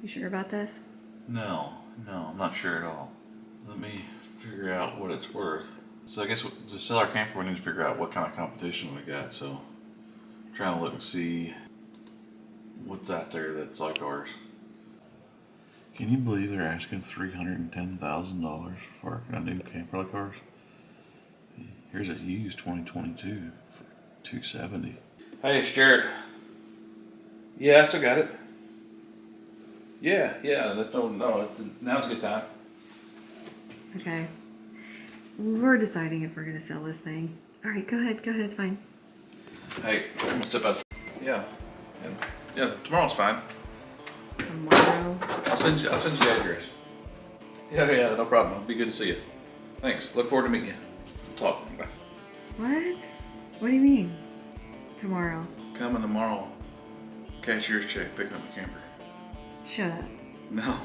You sure about this? No, I'm not sure at all. Let me figure out what it's worth. So I guess to sell our camper, we need to figure out what kind of competition we got. So I'm trying to look and see what's out there that's like ours. Can you believe they're asking $310,000 for a new camper like ours? Here's a used 2022 for $270,000. Hey, it's Jared. Yeah, I still got it. Yeah. Now's a good time. Okay. We're deciding if we're gonna sell this thing. All right, go ahead, it's fine. Hey, I'm gonna step outside. Yeah, tomorrow's fine. Tomorrow? I'll send you the address. Yeah, no problem. It'll be good to see you. Thanks. Look forward to meeting you. We'll talk. Bye. What? What do you mean? Tomorrow? Coming tomorrow. Cashier's check, picking up the camper. Shut up. No.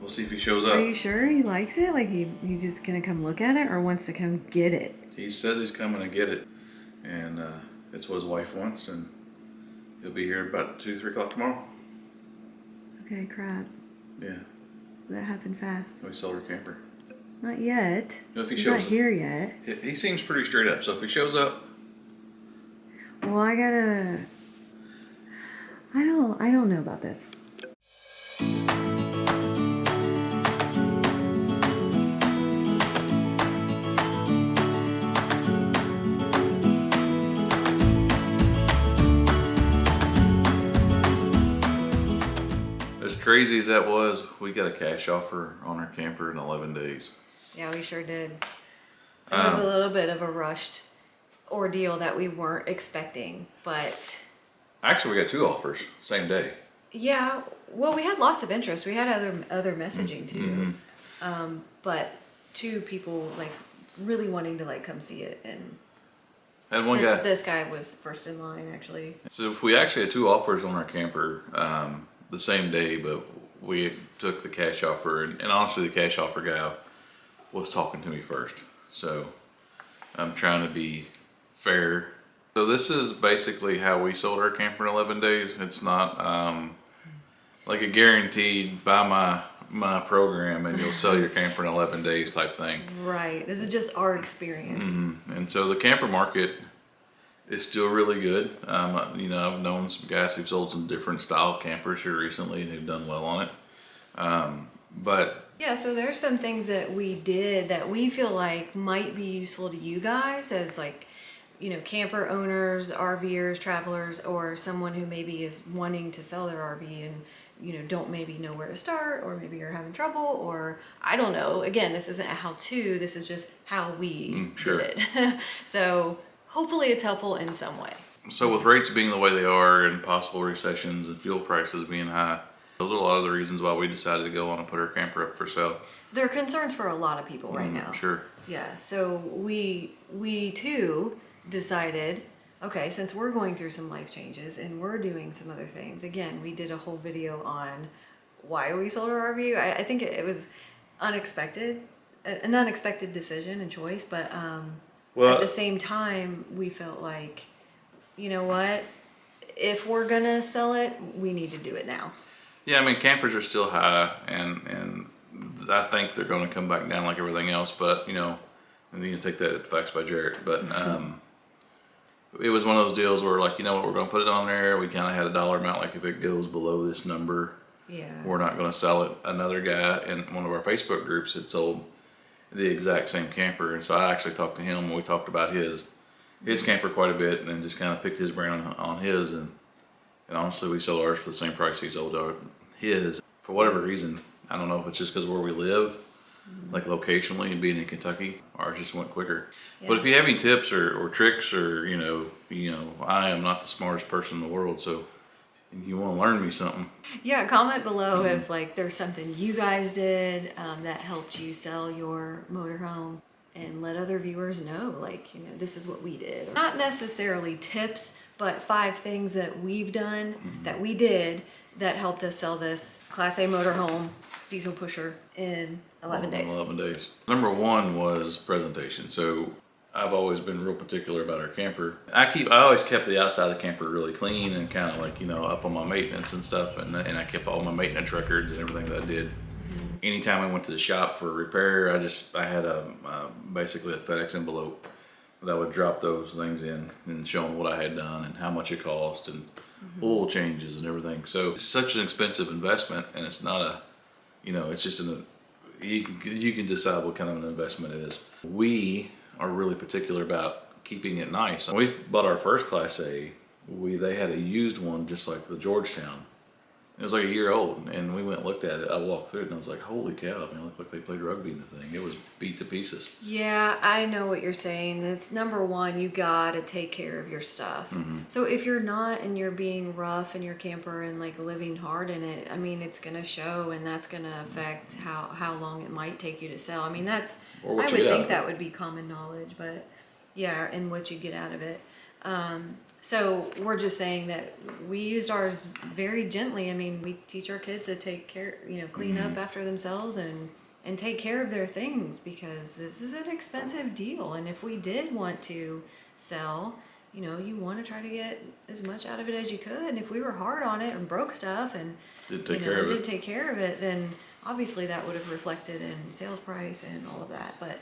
We'll see if he shows up. Are you sure he likes it? Like he just gonna come look at it or wants to come get it? He says he's coming to get it. And it's what his wife wants, and he'll be here about 2, 3 o'clock tomorrow. Okay, crap. Yeah. That happened fast. We sold our camper. Not yet. If he He's shows not up, here yet. he seems pretty straight up. So if he shows up, Well, I don't know about this. as crazy as that was, we got a cash offer on our camper in 11 days. Yeah, we sure did. It was a little bit of a rushed ordeal that we weren't expecting, but Actually, we got 2 offers same day. yeah, well, we had lots of interest. We had other messaging too, but 2 people like really wanting to like come see it, and Had one guy. this guy was first in line actually. So if we actually had 2 offers on our camper the same day, but we took the cash offer, and honestly, the cash offer guy was talking to me first. So I'm trying to be fair. So this is basically how we sold our camper in 11 days. It's not like a guaranteed buy my program and you'll sell your camper in 11 days type thing. Right. This is just our experience. And so the camper market is still really good. I've known some guys who've sold some different style campers here recently and who've done well on it. But yeah, so there's some things that we did that we feel like might be useful to you guys as like, camper owners, RVers, travelers, or someone who maybe is wanting to sell their RV and, don't maybe know where to start, or maybe you're having trouble, or I don't know. Again, this isn't a how-to, this is just how we did it. So hopefully it's helpful in some way. So with rates being the way they are and possible recessions and fuel prices being high, those are a lot of the reasons why we decided to go on and put our camper up for sale. There are concerns for a lot of people right now. Sure. Yeah, so we too decided, okay, since we're going through some life changes and we're doing some other things, again, we did a whole video on why we sold our RV. I think it was unexpected, an unexpected decision and choice, but at the same time, we felt like, you know what, if we're gonna sell it, we need to do it now. Yeah, I mean, campers are still high, and I think they're going to come back down like everything else. But and you can take that at facts by Jarrett. But it was one of those deals where, like, we're going to put it on there. We kind of had a dollar amount, like if it goes below this number, we're not going to sell it. Another guy in one of our Facebook groups had sold the exact same camper, and so I actually talked to him and we talked about his camper quite a bit, and then just kind of picked his brain on his, and honestly, we sold ours for the same price he sold his. For whatever reason, I don't know if it's just because where we live, like locationally and being in Kentucky, ours just went quicker. Yeah. But if you have any tips or tricks, or I am not the smartest person in the world, so you want to learn me something. Yeah, comment below if like there's something you guys did that helped you sell your motorhome, and let other viewers know, like, this is what we did. Not necessarily tips, but 5 things that we've done, that we did, that helped us sell this Class A motorhome diesel pusher in 11 days. 11 days. Number 1 was presentation. So I've always been real particular about our camper. I always kept the outside of the camper really clean and kind of like, up on my maintenance and stuff. And I kept all my maintenance records and everything that I did. Anytime I went to the shop for repair, I had basically a FedEx envelope that I would drop those things in and show them what I had done and how much it cost and oil changes and everything. So it's such an expensive investment, and it's not it's just you can decide what kind of an investment it is. We are really particular about keeping it nice. When we bought our first Class A, they had a used one just like the Georgetown. It was like a year old, and we went and looked at it. I walked through it, and I was like, holy cow, I mean, it looked like they played rugby in the thing. It was beat to pieces. Yeah, I know what you're saying. It's number one, you gotta take care of your stuff. So if you're not and you're being rough in your camper and like living hard in it, I mean, it's gonna show, and that's gonna affect how long it might take you to sell. I mean, I would think that would be common knowledge, but yeah, and what you get out of it. So we're just saying that we used ours very gently. I mean, we teach our kids to take care, clean up after themselves and take care of their things, because this is an expensive deal. And if we did want to sell, you want to try to get as much out of it as you could. And if we were hard on it and broke stuff and did take care of it, then obviously that would have reflected in sales price and all of that. But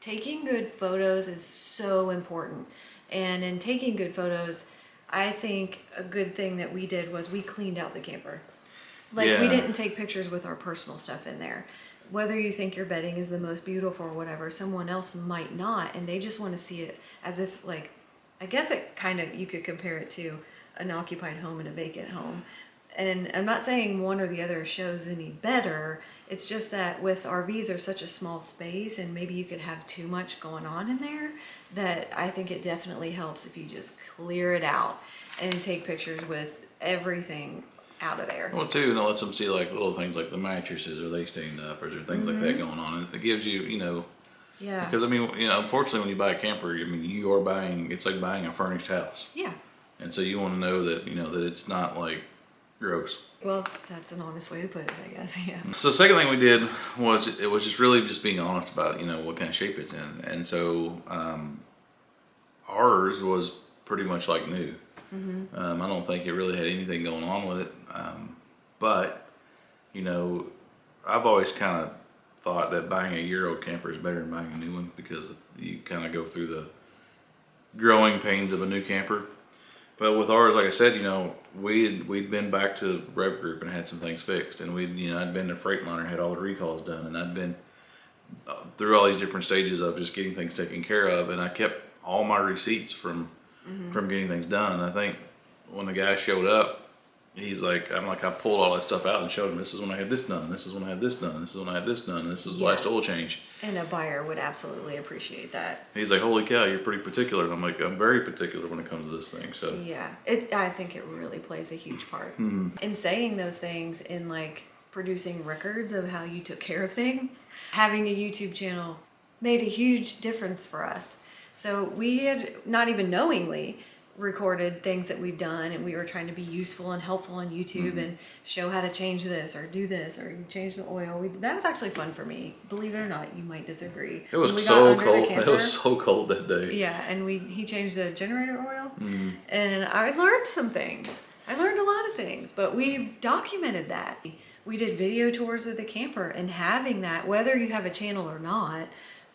taking good photos is so important. And in taking good photos, I think a good thing that we did was we cleaned out the camper. We didn't take pictures with our personal stuff in there. Whether you think your bedding is the most beautiful or whatever, someone else might not, and they just want to see it as if, like, I guess it kind of, you could compare it to an occupied home and a vacant home. And I'm not saying one or the other shows any better. It's just that with RVs, there's such a small space, and maybe you could have too much going on in there, that I think it definitely helps if you just clear it out and take pictures with everything out of there. Well, too, and it lets them see like little things like the mattresses, are they stained up, or is there things like that going on? And it gives you, Yeah. because I mean, unfortunately, when you buy a camper, I mean, you are buying, it's like buying a furnished house. Yeah. And so you want to know that, that it's not like gross. Well, that's an honest way to put it, I guess. Yeah. So the second thing we did was, it was just really just being honest about, what kind of shape it's in. And so ours was pretty much like new. I don't think it really had anything going on with it. But, I've always kind of thought that buying a year-old camper is better than buying a new one, because you kind of go through the growing pains of a new camper. But with ours, like I said, we'd been back to Rev Group and had some things fixed, and I'd been to Freightliner, had all the recalls done, and I'd been through all these different stages of just getting things taken care of, and I kept all my receipts from getting things done. And I think when the guy showed up, I pulled all that stuff out and showed him, this is when I had this done, this is when I had this done, this is when I had this done, this is the last oil change. And a buyer would absolutely appreciate that. He's like, holy cow, you're pretty particular. And I'm like, I'm very particular when it comes to this thing. So yeah, I think it really plays a huge part in saying those things, in like producing records of how you took care of things. Having a YouTube channel made a huge difference for us. So we had, not even knowingly, recorded things that we've done, and we were trying to be useful and helpful on YouTube and show how to change this or do this or change the oil. That was actually fun for me. Believe it or not, you might disagree. It was so cold. It was so cold that day. Yeah, and he changed the generator oil, and I learned some things. I learned a lot of things, but we've documented that. We did video tours of the camper, and having that, whether you have a channel or not,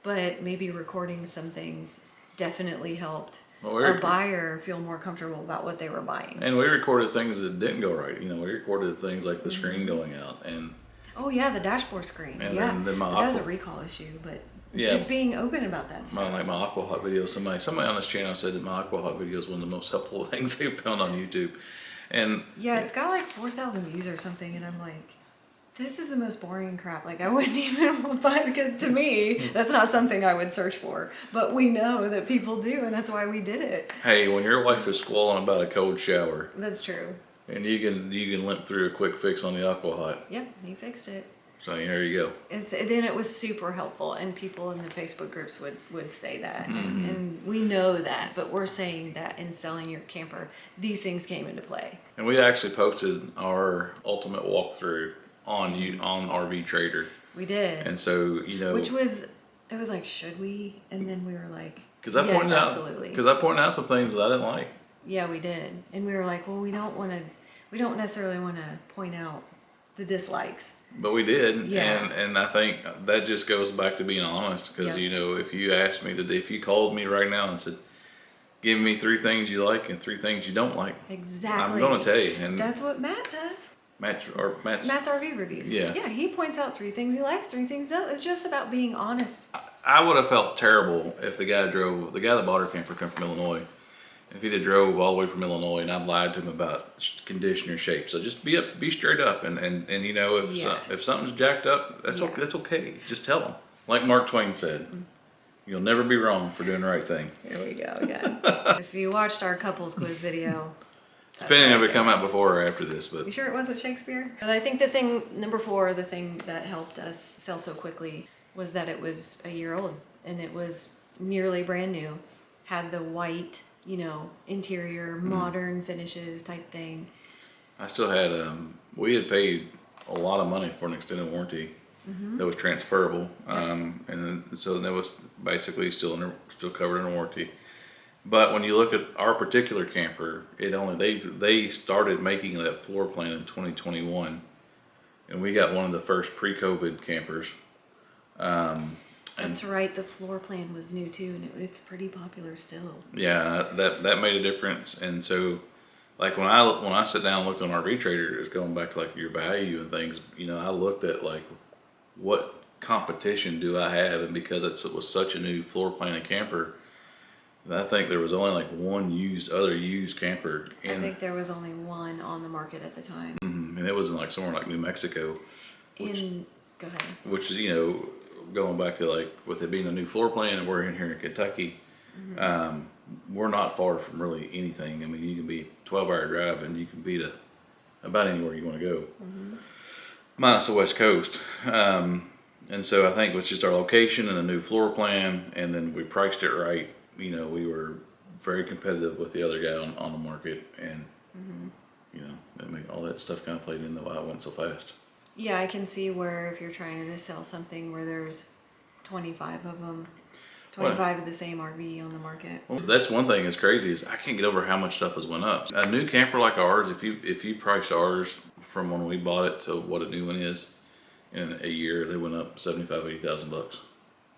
but maybe recording some things definitely helped a buyer feel more comfortable about what they were buying. And we recorded things that didn't go right. We recorded things like the screen going out, and oh yeah, the dashboard screen. And yeah, then that was a recall issue, but just being open about that stuff. My Aqua Hot video. Somebody on this channel said that my Aqua Hot video is one of the most helpful things they found on YouTube. And yeah, it's got like 4,000 views or something, and I'm like, this is the most boring crap. Like, I wouldn't even buy it, because to me, that's not something I would search for. But we know that people do, and that's why we did it. Hey, when your wife is squalling about a cold shower, that's true. And you can limp through a quick fix on the Aqua Hot. Yep, he fixed it. So there you go. Then it was super helpful, and people in the Facebook groups would say that, and we know that, but we're saying that in selling your camper, these things came into play. And we actually posted our ultimate walkthrough on RV Trader. We did. And so, which was It was like, should we? And then we were like, Because I yes, pointed out, absolutely. because I pointed out some things that I didn't like. Yeah, we did. And we were like, well, we don't necessarily want to point out the dislikes. But we did, Yeah. and I think that just goes back to being honest. Because Yep. you know, if you asked me today, if you called me right now and said, "Give me 3 things you like and 3 things you don't like," Exactly. I'm gonna tell you. And That's what Matt does. Matt's Matt's RV reviews. Yeah. Yeah, he points out 3 things he likes, 3 things he doesn't. It's just about being honest. I would have felt terrible if the guy that bought our camper come from Illinois. If he'd have drove all the way from Illinois and I'd lied to him about condition or shape. So just be straight up, and you know, if something's jacked up, that's okay. That's okay. Just tell them. Like Mark Twain said, you'll never be wrong for doing the right thing. Here we go again. If you watched our couples quiz video, Depending if it come out before or after this, but you sure it wasn't Shakespeare? But I think the thing, number 4, the thing that helped us sell so quickly was that it was a year old and it was nearly brand new. Had the white, you know, interior, modern finishes type thing. I still had we had paid a lot of money for an extended warranty that was transferable, and then, so that was basically still covered in a warranty. But when you look at our particular camper, they started making that floor plan in 2021, and we got one of the first pre-COVID campers. That's right. The floor plan was new too, and it's pretty popular still. Yeah, that made a difference. And so, like when I sat down and looked on RV Trader, it's going back to like your value and things. You know, I looked at like what competition do I have, and because it was such a new floor plan and camper, I think there was only like one other used camper. I think there was only one on the market at the time. And it was in like somewhere like New Mexico. Go ahead. Which is, you know, going back to like with it being a new floor plan, and we're in here in Kentucky, we're not far from really anything. I mean, you can be 12-hour drive and you can be to about anywhere you want to go, minus the West Coast. And so I think it was just our location and a new floor plan, and then we priced it right. You know, we were very competitive with the other guy on the market, and you know, all that stuff kind of played into why it went so fast. Yeah, I can see where if you're trying to sell something where there's 25 of them, 25 of the same RV on the market. Well, that's one thing that's crazy is I can't get over how much stuff has went up. A new camper like ours, if you priced ours from when we bought it to what a new one is, in a year they went up $75,000-$80,000,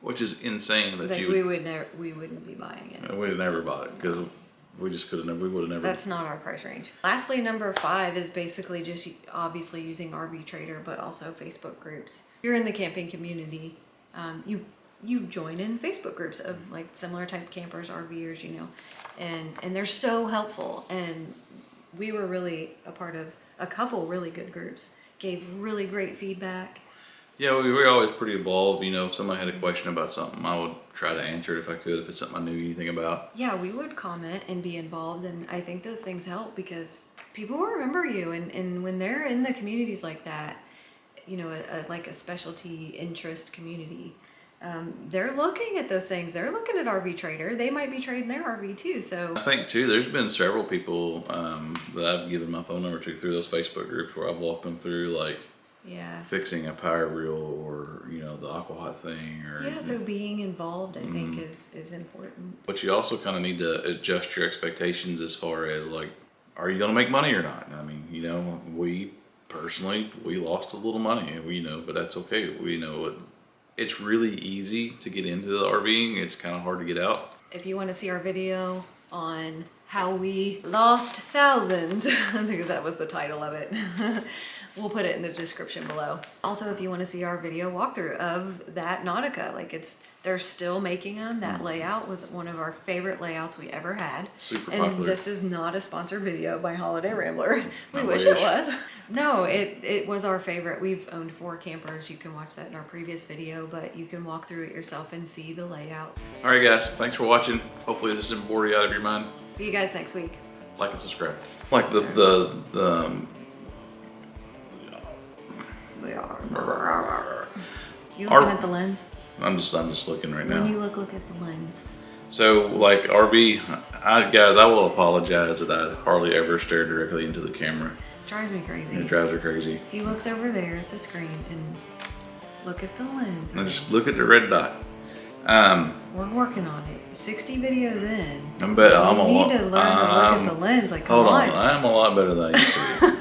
which is insane. That like we wouldn't be buying it. We'd have never bought it because we would have never. That's not our price range. Lastly, number 5 is basically just obviously using RV Trader, but also Facebook groups. If you're in the camping community, you join in Facebook groups of like similar type campers, RVers, you know, and they're so helpful. And we were really a part of a couple really good groups, gave really great feedback. Yeah, we were always pretty involved. You know, if somebody had a question about something, I would try to answer it if I could, if it's something I knew anything about. Yeah, we would comment and be involved, and I think those things help because people will remember you, and when they're in the communities like that, you know, like a specialty interest community, they're looking at those things. They're looking at RV Trader. They might be trading their RV too. So I think too, there's been several people that I've given my phone number to through those Facebook groups where I've walked them through like fixing a power reel or, you know, the aqua thing or so being involved I think is important. But you also kind of need to adjust your expectations as far as like, are you going to make money or not? I mean, you know, we lost a little money, and you know, but that's okay. We know it's really easy to get into the RVing. It's kind of hard to get out. If you want to see our video on how we lost thousands, because that was the title of it, we'll put it in the description below. Also, if you want to see our video walkthrough of that Nautica, like they're still making them. That layout was one of our favorite layouts we ever had. Super and popular. This is not a sponsored video by Holiday Rambler. We I wish wish. it was. No, it was our favorite. We've owned 4 campers. You can watch that in our previous video, but you can walk through it yourself and see the layout. All right, guys, thanks for watching. Hopefully this didn't bore you out of your mind. See you guys next week. Like and subscribe. Like the We are. You looking at the lens? I'm just looking right now. When you look at the lens. So like RV, guys, I will apologize that I hardly ever stare directly into the camera. Drives me crazy. It drives her crazy. He looks over there at the screen and look at the lens. And just look at the red dot. We're working on it. 60 videos in. I'm bet I'm a You lot. need to learn to look at the lens. Like, come Hold on, on. I'm a lot better than I used to be.